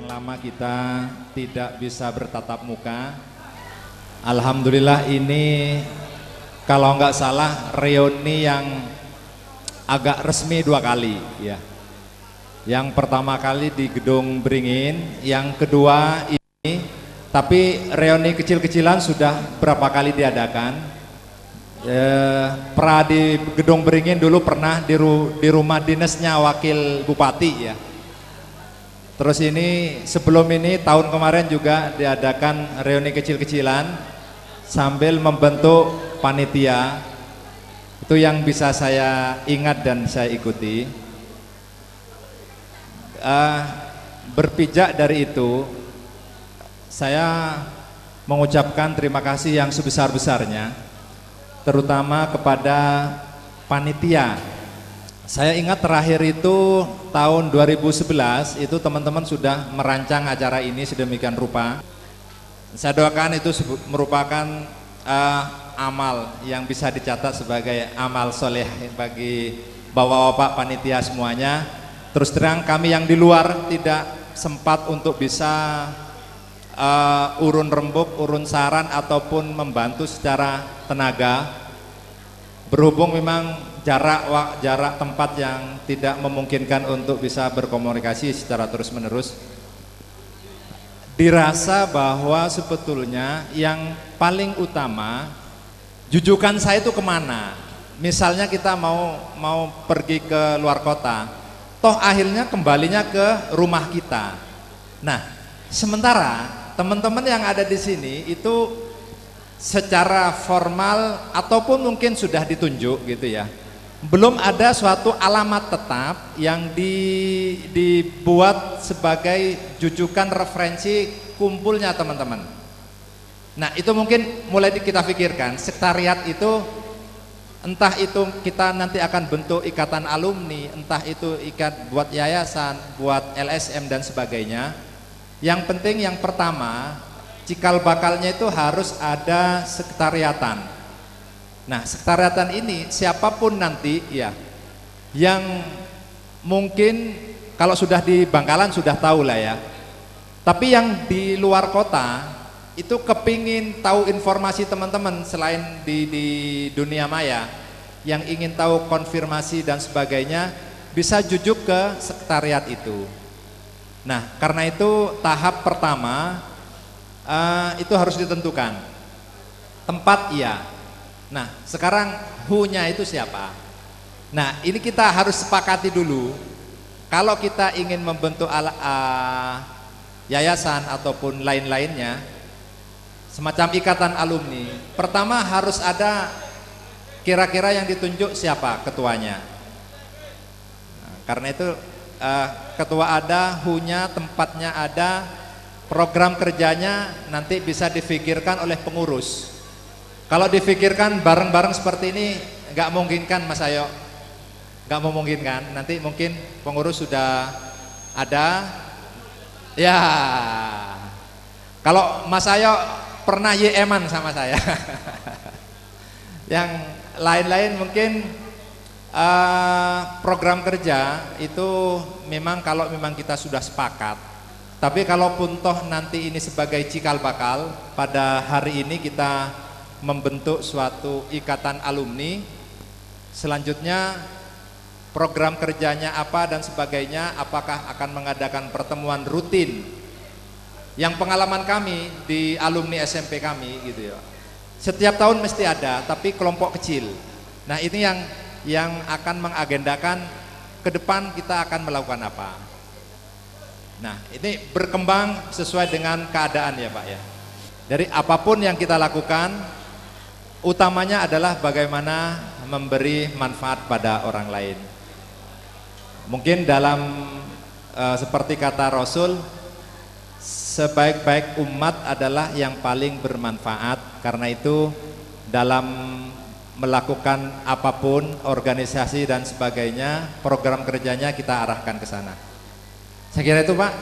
sekian lama kita tidak bisa bertatap muka. Alhamdulillah ini kalau nggak salah reuni yang agak resmi 2 kali ya. Yang pertama kali di Gedung Beringin, yang kedua ini, tapi reuni kecil-kecilan sudah berapa kali diadakan. Pernah di Gedung Beringin dulu, pernah di rumah dinasnya wakil bupati ya. Terus ini sebelum ini tahun kemarin juga diadakan reuni kecil-kecilan sambil membentuk panitia. Itu yang bisa saya ingat dan saya ikuti. Berpijak dari itu, saya mengucapkan terima kasih yang sebesar-besarnya, terutama kepada panitia. Saya ingat terakhir itu tahun 2011 itu teman-teman sudah merancang acara ini sedemikian rupa. Saya doakan itu merupakan amal yang bisa dicatat sebagai amal soleh bagi bapak-bapak panitia semuanya. Terus terang kami yang di luar tidak sempat untuk bisa urun rembuk, urun saran ataupun membantu secara tenaga. Berhubung memang jarak tempat yang tidak memungkinkan untuk bisa berkomunikasi secara terus menerus, dirasa bahwa sebetulnya yang paling utama jujukan saya itu kemana. Misalnya kita mau pergi ke luar kota, toh akhirnya kembalinya ke rumah kita. Nah, sementara teman-teman yang ada di sini itu secara formal ataupun mungkin sudah ditunjuk gitu ya, belum ada suatu alamat tetap yang dibuat sebagai jujukan referensi kumpulnya teman-teman. Nah, itu mungkin mulai kita pikirkan, sekretariat itu entah itu kita nanti akan bentuk ikatan alumni, entah itu buat yayasan, buat LSM dan sebagainya. Yang penting yang pertama, cikal bakalnya itu harus ada sekretariatan. Nah, sekretariatan ini siapapun nanti ya, yang mungkin kalau sudah di Bangkalan sudah tahu lah ya, tapi yang di luar kota itu kepingin tahu informasi teman-teman selain di dunia maya, yang ingin tahu konfirmasi dan sebagainya, bisa jujuk ke sekretariat itu. Nah, karena itu tahap pertama itu harus ditentukan tempat ya. Nah, sekarang who-nya itu siapa? Nah, ini kita harus sepakati dulu. Kalau kita ingin membentuk yayasan ataupun lain-lainnya, semacam ikatan alumni, pertama harus ada kira-kira yang ditunjuk siapa ketuanya. Nah, karena itu ketua ada, who-nya, tempatnya ada, program kerjanya nanti bisa difikirkan oleh pengurus. Kalau difikirkan bareng-bareng seperti ini nggak mungkin kan Mas Ayo, nggak memungkinkan. Nanti mungkin pengurus sudah ada, ya. Kalau Mas Ayo pernah YM-an sama saya, yang lain-lain mungkin program kerja itu memang kalau memang kita sudah sepakat. Tapi kalaupun toh nanti ini sebagai cikal bakal, pada hari ini kita membentuk suatu ikatan alumni, selanjutnya program kerjanya apa dan sebagainya, apakah akan mengadakan pertemuan rutin. Yang pengalaman kami di alumni SMP kami gitu ya, setiap tahun mesti ada, tapi kelompok kecil. Nah, ini yang akan mengagendakan ke depan kita akan melakukan apa. Nah, ini berkembang sesuai dengan keadaan ya Pak ya. Dari apapun yang kita lakukan, utamanya adalah bagaimana memberi manfaat pada orang lain. Mungkin dalam seperti kata Rasul, sebaik-baik umat adalah yang paling bermanfaat. Karena itu dalam melakukan apapun, organisasi dan sebagainya, program kerjanya kita arahkan ke sana. Saya kira itu Pak.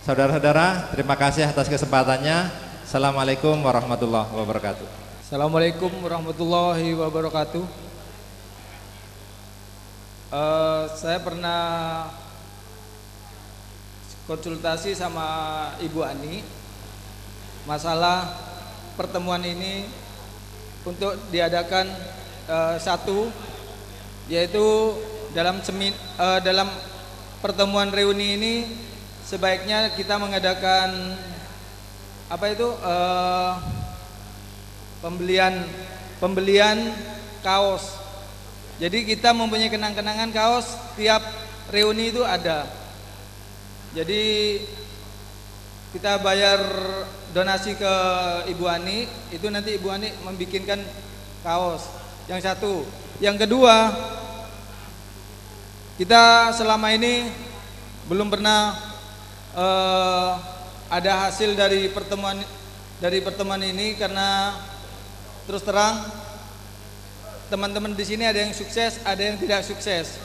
Saudara-saudara, terima kasih atas kesempatannya. Assalamualaikum warahmatullahi wabarakatuh. Assalamualaikum warahmatullahi wabarakatuh. Saya pernah konsultasi sama Ibu Ani masalah pertemuan ini untuk diadakan satu, yaitu dalam pertemuan reuni ini sebaiknya kita mengadakan pembelian kaos. Jadi kita mempunyai kenang-kenangan kaos tiap reuni itu ada. Jadi kita bayar donasi ke Ibu Ani, itu nanti Ibu Ani membikinkan kaos. Yang satu. Yang kedua, kita selama ini belum pernah ada hasil dari pertemuan ini, karena terus terang teman-teman di sini ada yang sukses, ada yang tidak sukses.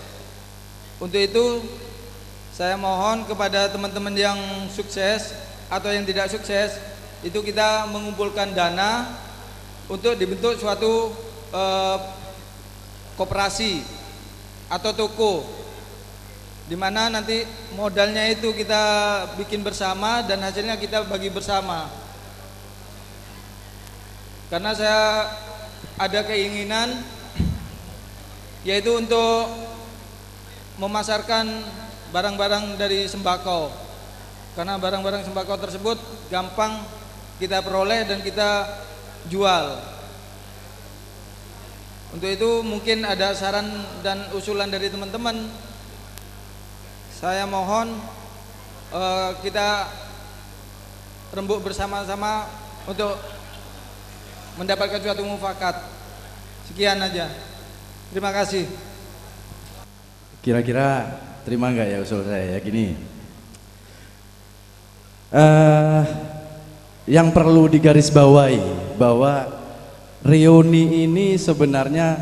Untuk itu saya mohon kepada teman-teman yang sukses atau yang tidak sukses, itu kita mengumpulkan dana untuk dibentuk suatu koperasi atau toko, di mana nanti modalnya itu kita bikin bersama dan hasilnya kita bagi bersama. Karena saya ada keinginan yaitu untuk memasarkan barang-barang dari sembako, karena barang-barang sembako tersebut gampang kita peroleh dan kita jual. Untuk itu mungkin ada saran dan usulan dari teman-teman. Saya mohon kita rembuk bersama-sama untuk mendapatkan suatu mufakat. Sekian aja. Terima kasih. Kira-kira terima nggak ya usul saya ya gini. Yang perlu digarisbawahi bahwa reuni ini sebenarnya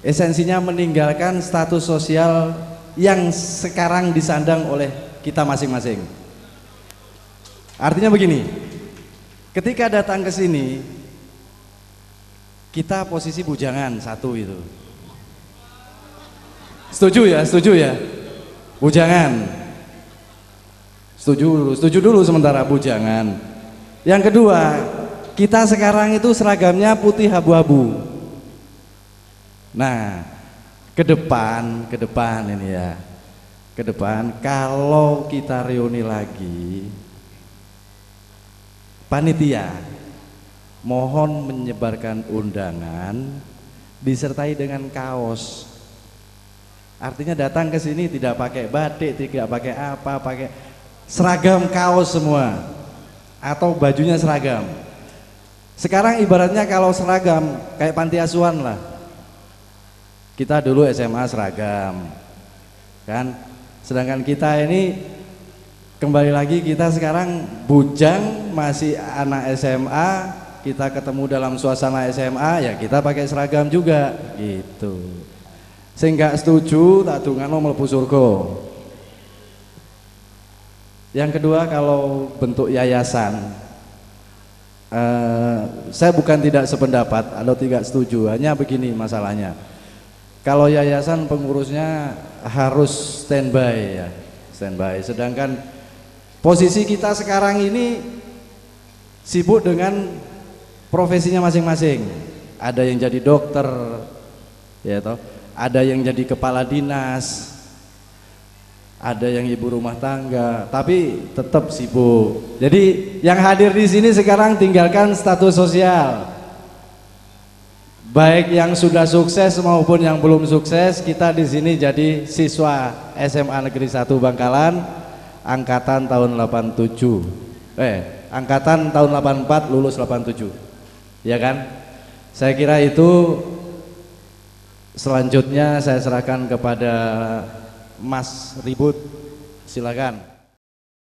esensinya meninggalkan status sosial yang sekarang disandang oleh kita masing-masing. Artinya begini, ketika datang ke sini kita posisi bujangan satu itu. Setuju ya? Bujangan. Setuju dulu sementara bujangan. Yang kedua, kita sekarang itu seragamnya putih abu-abu. Nah, ke depan ini ya. Ke depan kalau kita reuni lagi, panitia mohon menyebarkan undangan disertai dengan kaos. Artinya datang ke sini tidak pakai batik, tidak pakai apa, pakai seragam kaos semua atau bajunya seragam. Sekarang ibaratnya kalau seragam kayak panti asuhan lah. Kita dulu SMA seragam, kan? Sedangkan kita ini kembali lagi kita sekarang bujang masih anak SMA, kita ketemu dalam suasana SMA ya kita pakai seragam juga gitu. Sehingga setuju tak dungano mlebu surga. Yang kedua, kalau bentuk yayasan, saya bukan tidak sependapat atau tidak setuju, hanya begini masalahnya. Kalau yayasan pengurusnya harus standby ya, standby. Sedangkan posisi kita sekarang ini sibuk dengan profesinya masing-masing. Ada yang jadi dokter, ya toh. Ada yang jadi kepala dinas, ada yang ibu rumah tangga, tapi tetap sibuk. Jadi yang hadir di sini sekarang tinggalkan status sosial. Baik yang sudah sukses maupun yang belum sukses, kita di sini jadi siswa SMA Negeri 1 Bangkalan, angkatan tahun 87. Angkatan tahun 84 lulus 87. Ya kan? Saya kira itu. Selanjutnya saya serahkan kepada Mas Ribut, silakan.